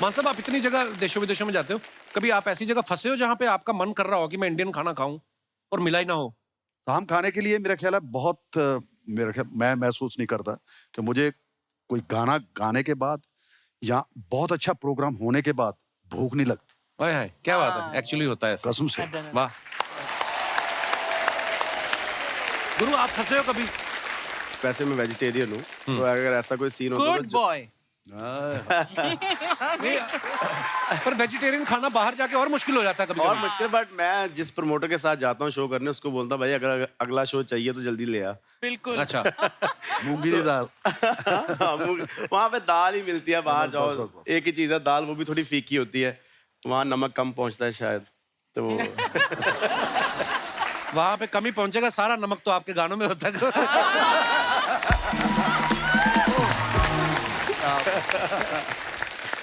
मान साहब, आप इतनी जगह देशों विदेशों में जाते हो, कभी आप ऐसी जगह फंसे हो जहाँ पे आपका मन कर रहा हो कि मैं इंडियन खाना खाऊं और मिला ही ना हो? काम खाने के लिए मेरा ख्याल है बहुत मेरा ख्याल मैं महसूस नहीं करता कि मुझे कोई गाना गाने के बाद या बहुत अच्छा प्रोग्राम होने के बाद भूख नहीं लगती, ओए हाय, क्या बात है, एक्चुअली होता है ऐसा। कसम से। वाह। गुरु, आप फंसे हो कभी? वैसे मैं वेजिटेरियन हूँ, तो अगर ऐसा कोई सीन होता गुड बॉय। पर वेजिटेरियन खाना बाहर जाके और मुश्किल हो जाता है कभी और कभी। मुश्किल, बट मैं जिस प्रमोटर के साथ जाता हूँ शो करने, उसको बोलता भाई अगर अगला शो चाहिए तो जल्दी ले आ। बिल्कुल। अच्छा। मूंगी की दाल। वहाँ पे दाल ही मिलती है, बाहर जाओ बस। एक ही चीज़ है, दाल वो भी थोड़ी फीकी होती है, वहाँ नमक कम पहुँचता है शायद, तो वहां पे कमी पहुंचेगा, सारा नमक तो आपके गानों में होता है।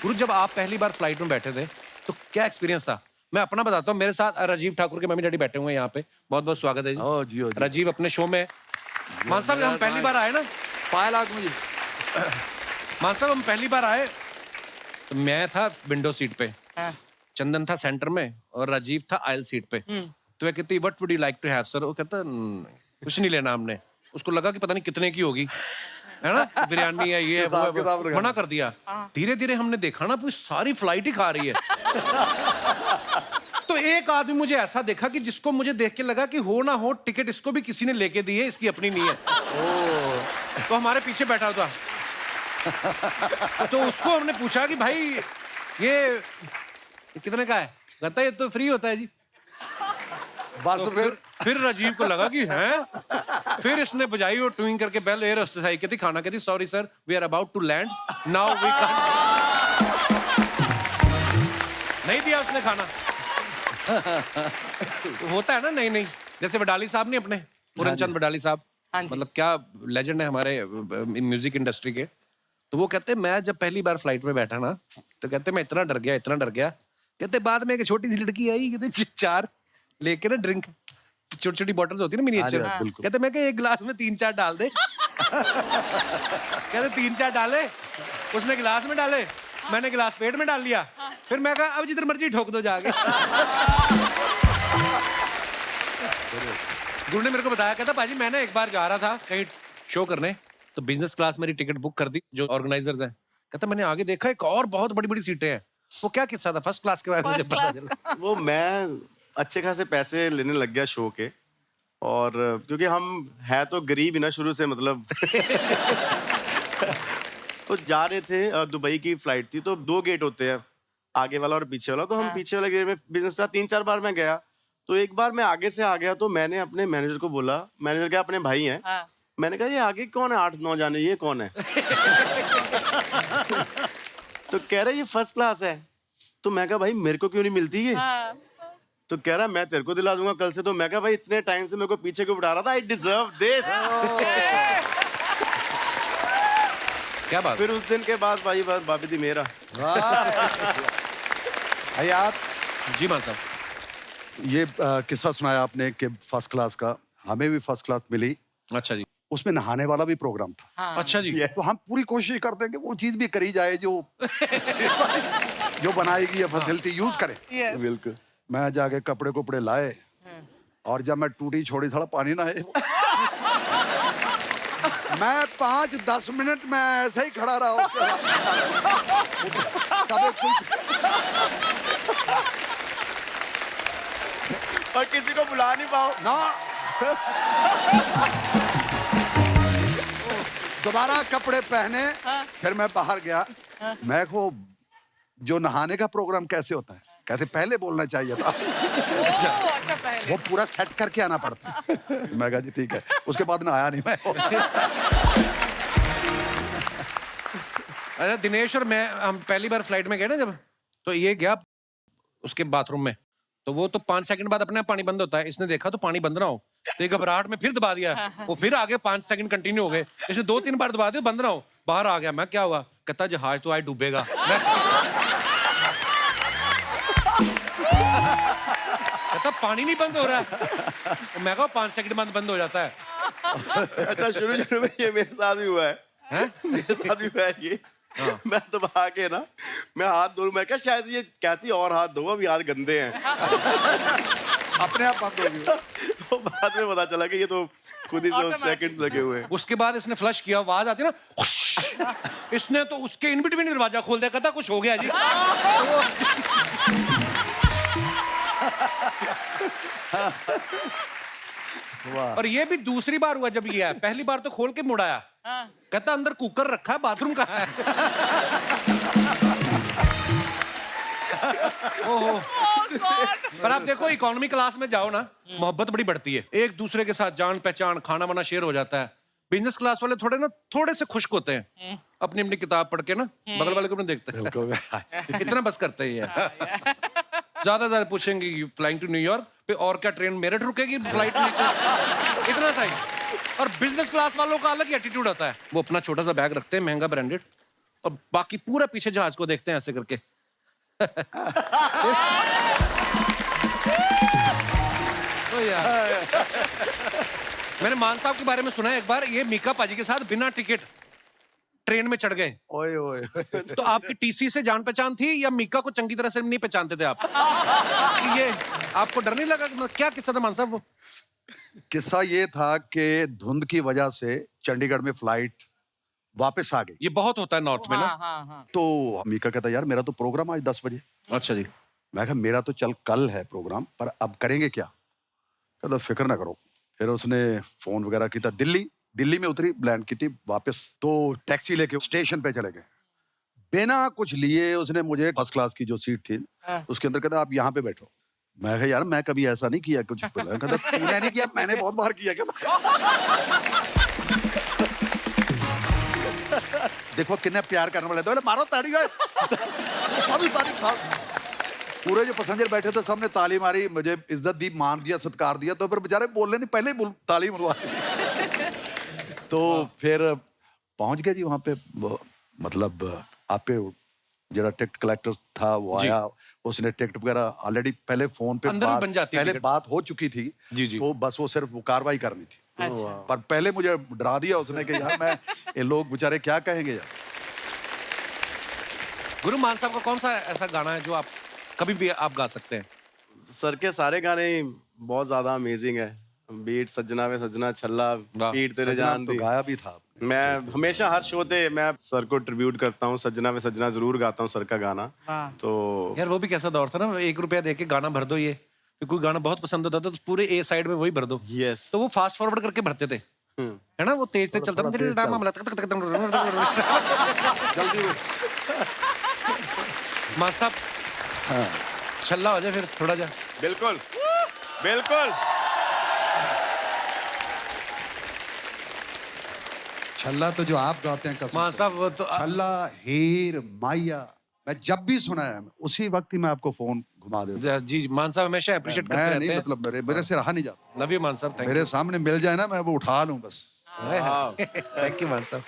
गुरु, जब आप पहली बार फ्लाइट में बैठे थे तो क्या एक्सपीरियंस था? मैं अपना बताता हूँ, मेरे साथ राजीव ठाकुर के मम्मी डैडी बैठे हुए हैं यहाँ पे। बहुत बहुत स्वागत है जी। ओ जी, ओ जी। राजीव अपने शो में। मान साहब, हम पहली बार आए ना, पायल आग मुझे। मान साहब हम पहली बार आए तो मैं था विंडो सीट पे, चंदन था सेंटर में और राजीव था आयल सीट पे। तो वह कहती what would you like to have sir? वो कहता कुछ नहीं लेना हमने। उसको लगा कि पता नहीं कितने की होगी, है ना, बिरयानी है, ये है, वो है, मना कर दिया। धीरे धीरे हमने देखा ना, पूरी सारी फ्लाइट ही खा रही है। तो एक आदमी मुझे ऐसा देखा कि जिसको मुझे देख के लगा कि हो ना हो टिकट इसको भी किसी ने लेके दी है, इसकी अपनी नहीं है। तो हमारे पीछे बैठा था। तो उसको हमने पूछा कि भाई ये कितने का है? कहता है ये तो फ्री होता है जी। बस तो फिर राजीव को लगा कि हैं। फिर इसने बजाई और ट्विंग करके बेल एयर होस्टेस आई, कहती खाना, कहती sorry sir we are about to land now we can't. नहीं दिया उसने खाना। होता है ना, नहीं जैसे वडाली साहब नहीं अपने पूरनचंद वडाली साहब, मतलब क्या लेजेंड है हमारे म्यूजिक इंडस्ट्री के। तो वो कहते मैं जब पहली बार फ्लाइट में बैठा ना, तो कहते मैं इतना डर गया। कहते बाद में एक छोटी सी लड़की आई, कहते 4 लेके ना ड्रिंक, छोटी छोटी बॉटल्स होती है ना मिनिएचर, कहते मैं एक गिलास में 3-4 डाल दे। कहते 3-4 डाले, उसने गिलास में डाले, मैंने गिलास पेट में डाल लिया। फिर मैं कहा अब जिधर मर्जी ठोक दो जाके। गुरु ने मेरे को बताया, कहता पाजी मैंने एक बार जा रहा था कहीं शो करने, तो बिजनेस क्लास मेरी टिकट बुक कर दी जो ऑर्गेनाइजर्स हैं। कहता मैंने आगे देखा एक और बहुत बड़ी बड़ी सीटें हैं। वो क्या किस्सा था फर्स्ट क्लास के बारे में मुझे पता चला। वो मैं अच्छे खासे पैसे लेने लग गया शो के, और क्योंकि हम है तो गरीब ही ना शुरू से, मतलब तो जा रहे थे, दुबई की फ्लाइट थी, तो 2 गेट होते हैं, आगे वाला और पीछे वाला। तो हम पीछे वाले गेट में बिजनेस क्लास 3-4 बार मैं गया। तो एक बार मैं आगे से आ गया, तो मैंने अपने मैनेजर को बोला, मैनेजर क्या अपने भाई हैं, मैंने कहा ये आगे कौन है 8-9 जाने, ये कौन है? तो कह रहा है ये फर्स्ट क्लास है। तो मैं कहा भाई मेरे को क्यों नहीं मिलती ये? तो कह रहा मैं तेरे को दिला दूंगा कल से। तो मैं कहा भाई इतने टाइम से मेरे को पीछे क्यों बिठा रहा था? I deserve this. क्या बात। फिर उस दिन के बाद भाई बस बाबी दी मेरा। हयात जी मान साहब, ये किस्सा सुनाया आपने कि फर्स्ट क्लास का, हमें भी फर्स्ट क्लास मिली। अच्छा जी। उसमें नहाने वाला भी प्रोग्राम था। अच्छा जी। तो हम पूरी कोशिश करते हैं कि वो चीज भी करी जाए जो जो बनाएगी ये फैसिलिटी यूज करें। बिल्कुल। मैं जाके कपड़े कुपड़े लाए, और जब मैं टूटी छोड़ी थोड़ा पानी ना आए, मैं 5-10 मिनट में ऐसे ही खड़ा रहा उसके साथ। कभी कुछ और किसी को बुला नहीं पाओ ना। दोबारा कपड़े पहने, फिर मैं बाहर गया। मैं को जो नहाने का प्रोग्राम कैसे होता है, कहते पहले बोलना चाहिए था। अच्छा पहले। वो पूरा सेट करके आना पड़ता है। मैं कहा जी ठीक है। उसके बाद नहाया नहीं मैं। अच्छा, दिनेश और मैं हम पहली बार फ्लाइट में गए ना जब, तो ये गया उसके बाथरूम में, तो वो तो 5 सेकंड बाद अपने आप पानी बंद होता है। इसने देखा तो पानी बंद ना हो, तो ये घबराहट में फिर दबा दिया। वो फिर आगे 5 सेकंड कंटिन्यू हो गए। इसने 2-3 बार दबा दिया, बंद ना हो। बाहर आ गया। मैं क्या हुआ? कहता जहाज तो आज डूबेगा। कहता पानी नहीं बंद हो रहा है। मैं कहा 5 सेकंड बाद बंद हो जाता है। अच्छा शुरू में ये मेरे साथ भी हुआ है। मेरे साथ भी हुआ है ये। मैं तो आके ना मैं हाथ धो, मैं क्या शायद ये कहती और हाथ धो, अभी हाथ गंदे हैं। अपने आप बंद हो गई। तो बाद में पता चला कि ये तो खुद ही सेकंड्स लगे हुए हैं। उसके बाद इसने फ्लश किया, आवाज आती ना, इसने तो उसके इन बिटवीन दरवाजा खोल दिया, कहता कुछ हो गया जी। और ये भी दूसरी बार हुआ जब ये आया, पहली बार तो खोल के मुड़ाया, कहता अंदर कुकर रखा है, बाथरूम कहाँ है? ओहो। पर आप देखो इकोनॉमी क्लास में जाओ ना, मोहब्बत बड़ी बढ़ती है, एक दूसरे के साथ जान पहचान, खाना वाना शेयर हो जाता है। बिजनेस क्लास वाले थोड़े से खुश्क होते हैं, अपनी अपनी किताब पढ़ के ना बगल वाले को नहीं देखते हैं। इतना बस करते ही है। ज्यादा पूछेंगे फ्लाइंग टू न्यूयॉर्क पे और क्या ट्रेन मेरठ रुकेगी, फ्लाइट नीचे, इतना सा ही। और बिजनेस क्लास वालों का अलग ही एटीट्यूड होता है, वो अपना छोटा सा बैग रखते हैं महंगा ब्रांडेड, और बाकी पूरा पीछे जहाज को देखते हैं ऐसे करके। तो यार मैंने मान साहब के बारे में सुना है एक बार, ये मीका पाजी के साथ बिना टिकट ट्रेन में चढ़ गए। ओए ओए। तो आपकी टीसी से जान पहचान थी या मीका को चंगी तरह से नहीं पहचानते थे आप? कि ये आपको डर नहीं लगा? क्या किस्सा था मान साहब वो? किस्सा ये था कि धुंध की वजह से चंडीगढ़ में फ्लाइट वापस आ गई। ये बहुत होता है नॉर्थ में ना। हाँ। तो मीका कहता यार मेरा तो प्रोग्राम आज 10 बजे। अच्छा जी। मैं कहा मेरा तो चल कल है प्रोग्राम, पर अब करेंगे क्या? कहता फिक्र ना करो। फिर उसने फोन वगैरह किया, दिल्ली में उतरी, लैंड की थी वापस, तो टैक्सी लेके स्टेशन पे चले गए बिना कुछ लिए। उसने मुझे फर्स्ट क्लास की जो सीट थी उसके अंदर कहता आप यहाँ पे बैठो। मैं कहा यार मैं कभी ऐसा नहीं किया कुछ। कहता तूने नहीं किया, मैंने बहुत बार किया। कहता देखो कितने प्यार करने वाले थे, मारो ताड़ी गए। सभी ताली खा, पूरे जो पैसेंजर बैठे थे सबने ताली मारी, मुझे इज्जत दी, मान दिया, सत्कार दिया। तो फिर बेचारे बोलने नहीं, पहले ही ताली मरवा। तो फिर पहुंच गए जी वहां पे, मतलब आप पे जरा टिकट कलेक्टर था वो आया, उसने टिकट वगैरह ऑलरेडी पहले फोन पे अंदर बन जाती पहले टिकट। बात हो चुकी थी जी, जी। तो बस वो सिर्फ वो कार्रवाई करनी थी। अच्छा। पर पहले मुझे डरा दिया उसने कि यार मैं ये लोग बेचारे क्या कहेंगे यार। गुरु मान साहब का कौन सा ऐसा गाना है जो आप कभी भी आप गा सकते हैं? सर के सारे गाने बहुत ज्यादा अमेजिंग है। बीट सजना वे सजना, छल्ला, वाह। पीट तेरे सजना जान तो दी। गाया भी था। मैं हमेशा हर शो पे मैं सर को ट्रिब्यूट करता हूँ, सजना वे सजना जरूर गाता हूँ सर का गाना। वाह। तो यार वो भी कैसा दौर था ना, 1 रुपया दे के गाना भर दो, ये फिर कोई गाना बहुत पसंद होता था तो पूरे ए साइड में वही भर दो। यस। तो वो फास्ट फॉरवर्ड करके भरते थे, है ना, वो तेज तेज चलता थोड़ा तेज था। जल्दी मान साहब छल्ला हो जाए फिर थोड़ा जा। बिल्कुल बिल्कुल। छल्ला तो जो आप गाते हैं कसम मान से। साहब वो तो छल्ला, हीर, माया, मैं जब भी सुना है उसी वक्त ही मैं आपको फोन घुमा देता जी मान साहब हमेशा अप्रिशिएट हूं। करते मैं रहते नहीं, हैं। मतलब मेरे से रहा नहीं जाता। लव यू मान साहब, थैंक मेरे सामने मिल जाए ना मैं वो उठा लूं बस। यू, थैंक यू मान साहब।